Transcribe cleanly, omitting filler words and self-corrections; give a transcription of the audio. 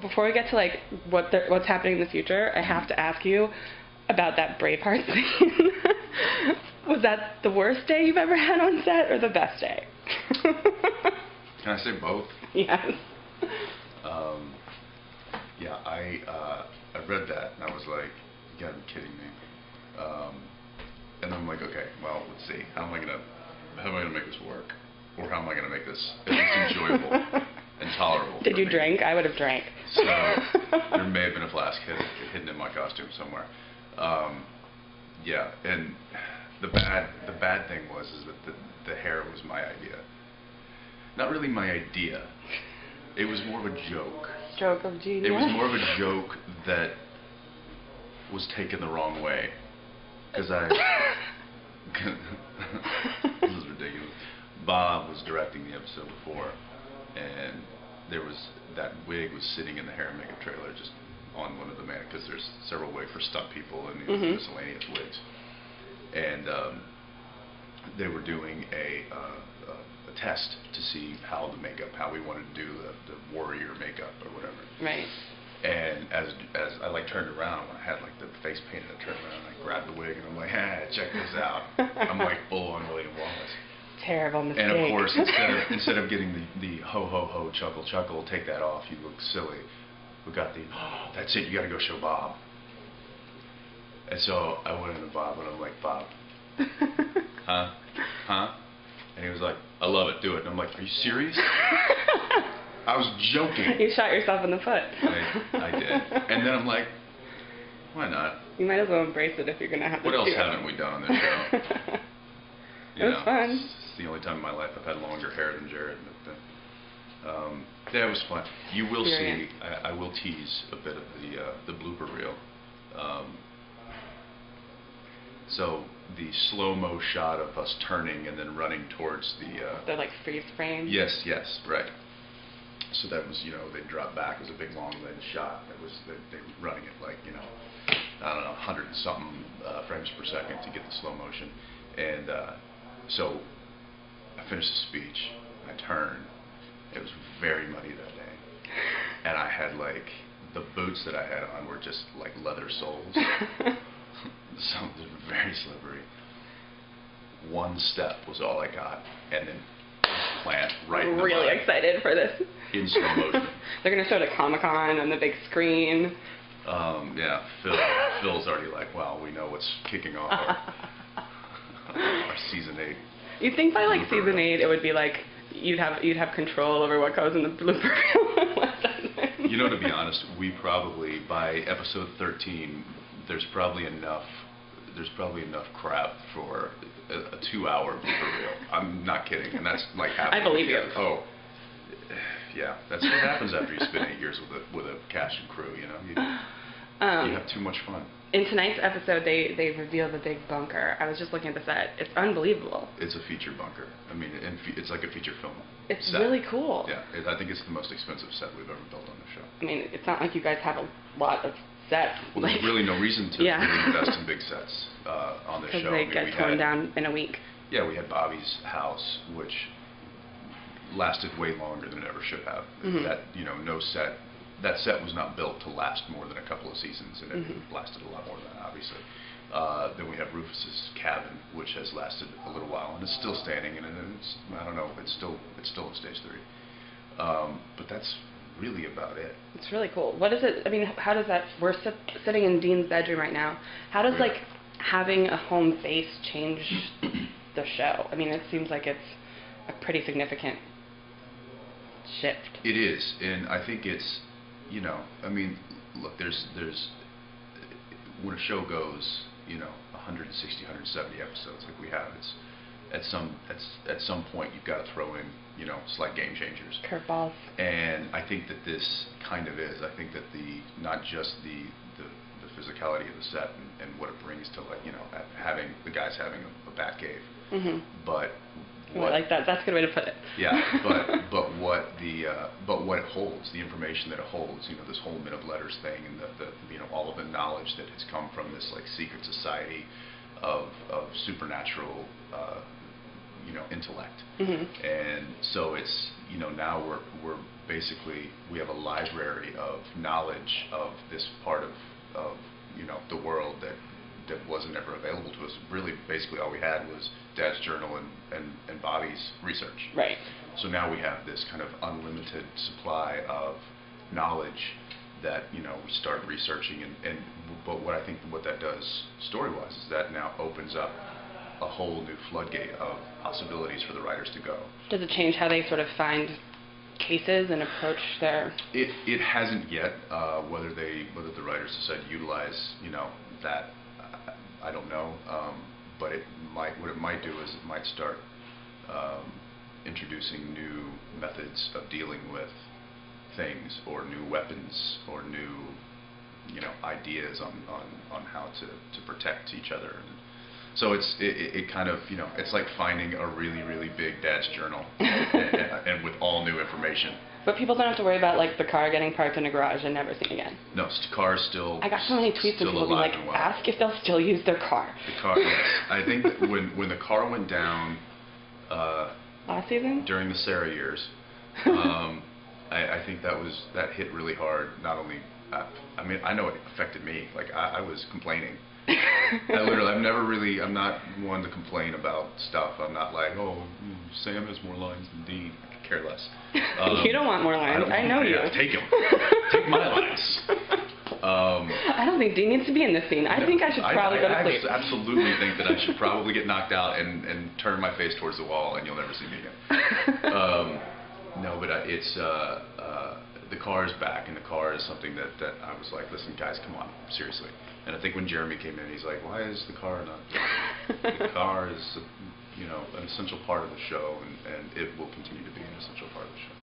Before we get to like what's happening in the future, I have to ask you about that Braveheart scene. Was that the worst day you've ever had on set, or the best day? Can I say both? Yes. Yeah, I read that and I was like, you gotta be kidding me. And I'm like, okay, well, let's see. How am I gonna make this work, or how am I gonna make this at least enjoyable and tolerable? Did you me? drink? I would have drank. So there may have been a flask hidden in my costume somewhere. Yeah, and the bad thing was that the hair was my idea. Not really my idea. It was more of a joke. Stroke of genius. It was more of a joke that was taken the wrong way. Because this is ridiculous. Bob was directing the episode before, and that wig was sitting in the hair and makeup trailer just on one of the because there's several ways for stunt people and miscellaneous wigs. And they were doing a test to see how we wanted to do the warrior makeup or whatever. Right. And as I like turned around, when I had like the face painted, I turned around and I grabbed the wig and I'm like, hey, check this out. I'm like full on William Wallace. Terrible mistake. And of course, instead of getting the ho ho ho chuckle chuckle, take that off, you look silly. We got oh, that's it, you got to go show Bob. And so I went into Bob and I'm like, Bob, huh? And he was like, I love it, do it. And I'm like, are you serious? I was joking. You shot yourself in the foot. I did. And then I'm like, why not? You might as well embrace it if you're going to have to. What else haven't we done on this show? It was fun. It's the only time in my life I've had longer hair than Jared. But, yeah, it was fun. You will see, I will tease a bit of the blooper reel. So the slow-mo shot of us turning and then running towards the like freeze frame? Yes, right. So that was, they dropped back. It was a big long lens shot. They were running it like, I don't know, 100 and something frames per second to get the slow motion. And so I finished the speech, I turned. It was very muddy that day. And I had like, the boots that I had on were just like leather soles. So they were very slippery. One step was all I got, and then plant right in the really mud. Excited for this. In slow motion. They're going to show it at Comic-Con on the big screen. Yeah, Phil's already like, wow, we know what's kicking off our season 8. You'd think by like season 8 it would be like you'd have control over what goes in the blooper reel. To be honest, we probably by episode 13 there's probably enough crap for a 2-hour blooper reel. I'm not kidding, and that's like happening. I believe you. Oh, yeah, that's what happens after you spend 8 years with a cast and crew. You have too much fun. In tonight's episode, they reveal the big bunker. I was just looking at the set. It's unbelievable. It's a feature bunker. I mean, it's like a feature film. It's set. really cool. Yeah, I think it's the most expensive set we've ever built on the show. I mean, it's not like you guys have a lot of sets. Well, there's really no reason to really invest in big sets on this show. Because they get torn down in a week. Yeah, we had Bobby's house, which lasted way longer than it ever should have. That that set was not built to last more than a couple of seasons, and it lasted a lot more than that, obviously. Then we have Rufus's cabin, which has lasted a little while, and it's still standing, and it's, I don't know, it's still in stage 3. But that's really about it. It's really cool. What is it? I mean, how does that? We're sitting in Dean's bedroom right now. How does like having a home face change the show? I mean, it seems like it's a pretty significant shift. It is, and I think it's, I mean, look, there's when a show goes, 160, 170 episodes like we have, it's at some point you've got to throw in, slight game changers. Curveballs. And I think that this kind of is. I think that not just the physicality of the set and what it brings to having the guys having a bat cave, but I like that. That's a good way to put it. Yeah, but what it holds, the information that it holds, this whole Men of Letters thing, and the all of the knowledge that has come from this like secret society of supernatural intellect. Mhm. And so it's, now we're basically, we have a library of knowledge of this part of the world that wasn't ever available to us. Really, basically all we had was Dad's journal and Bobby's research. Right. So now we have this kind of unlimited supply of knowledge that we start researching, but what I think what that does story-wise is that now opens up a whole new floodgate of possibilities for the writers to go. Does it change how they sort of find cases and approach their... It hasn't yet. Whether the writers decide to utilize that, I don't know. But what it might do is it might start introducing new methods of dealing with things, or new weapons, or new ideas on how to protect each other. And so it kind of it's like finding a really big Dad's journal and with all new information. But people don't have to worry about like the car getting parked in a garage and never seen again. No, cars still. I got so many tweets from people being like, well. ask if they'll still use their car. The car, yes. I think that when the car went down Last season? during the Sarah years, I think that hit really hard. Not only, I mean, I know it affected me. Like I was complaining. I'm not one to complain about stuff. I'm not like, oh, Sam has more lines than Dean. I could care less. You don't want more lines. I know you. Take them. Take my lines. I don't think Dean needs to be in this scene. I think I should probably go to sleep. I absolutely think that I should probably get knocked out and turn my face towards the wall, and you'll never see me again. No, but it's the car is back, and the car is something that I was like, listen, guys, come on, seriously. And I think when Jeremy came in, he's like, why is the car not? The car is, an essential part of the show, and it will continue to be an essential part of the show.